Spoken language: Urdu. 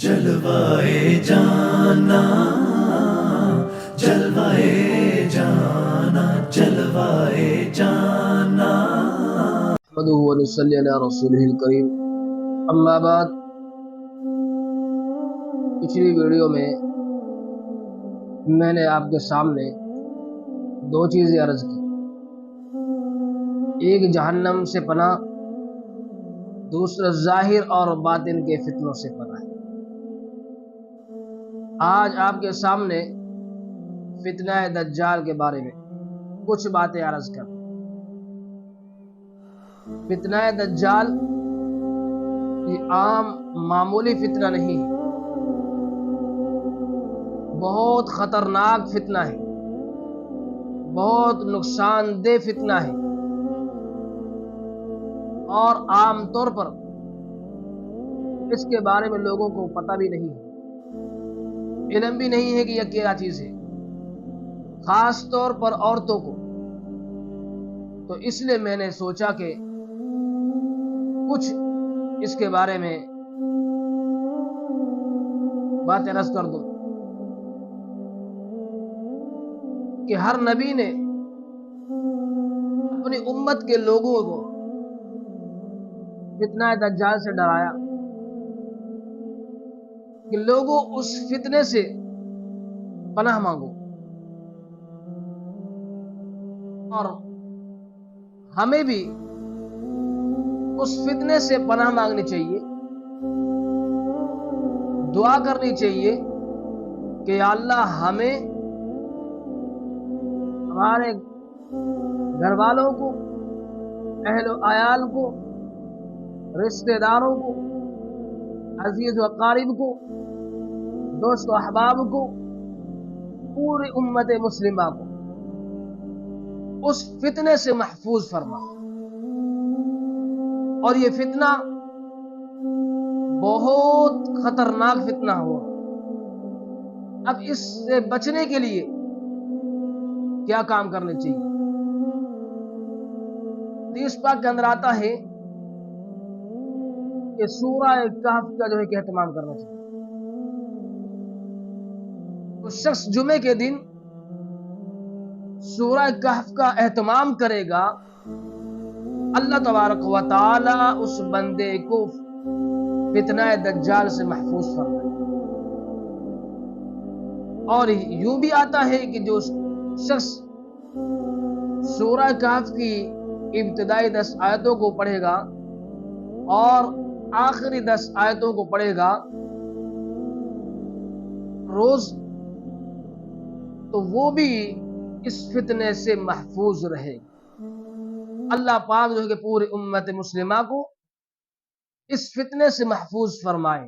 جلوائے جانا جلوائے جانا جلوائے جانا نحمده ونصلي على رسوله الکریم، اما بعد۔ پچھلی ویڈیو میں نے آپ کے سامنے دو چیزیں عرض کی، ایک جہنم سے پناہ، دوسرا ظاہر اور باطن کے فتنوں سے پناہ۔ آج آپ کے سامنے فتنہ دجال کے بارے میں کچھ باتیں عرض کر۔ فتنہ دجال یہ عام معمولی فتنہ نہیں ہے، بہت خطرناک فتنہ ہے، بہت نقصان دہ فتنہ ہے، اور عام طور پر اس کے بارے میں لوگوں کو پتہ بھی نہیں ہے، علم بھی نہیں ہے کہ یہ کیا چیز ہے، خاص طور پر عورتوں کو۔ تو اس لیے میں نے سوچا کہ کچھ اس کے بارے میں باتیں عرض کر دوں کہ ہر نبی نے اپنی امت کے لوگوں کو فتنہ دجال سے ڈرایا کہ لوگوں اس فتنے سے پناہ مانگو، اور ہمیں بھی اس فتنے سے پناہ مانگنی چاہیے، دعا کرنی چاہیے کہ یا اللہ ہمیں، ہمارے گھر والوں کو، اہل و عیال کو، رشتہ داروں کو، عزیز و اقارب کو، دوست و احباب کو، پوری امت مسلمہ کو اس فتنے سے محفوظ فرما۔ اور یہ فتنہ بہت خطرناک فتنہ ہوا۔ اب اس سے بچنے کے لیے کیا کام کرنے چاہیے؟ حدیث پاک کے اندر آتا ہے کہ سورہ کہف کا جو ہے کہ اہتمام کرنا چاہیے۔ تو شخص جمعے کے دن سورہ کہف کا اہتمام کرے گا، اللہ تبارک و تعالی اس بندے کو فتنہ دجال سے محفوظ فرمائے۔ اور یوں بھی آتا ہے کہ جو شخص سورہ کہف کی ابتدائی 10 آیتوں کو پڑھے گا اور آخری 10 آیتوں کو پڑھے گا روز، تو وہ بھی اس فتنے سے محفوظ رہے گا۔ اللہ پاک جو ہے کہ پوری امت مسلمہ کو اس فتنے سے محفوظ فرمائے۔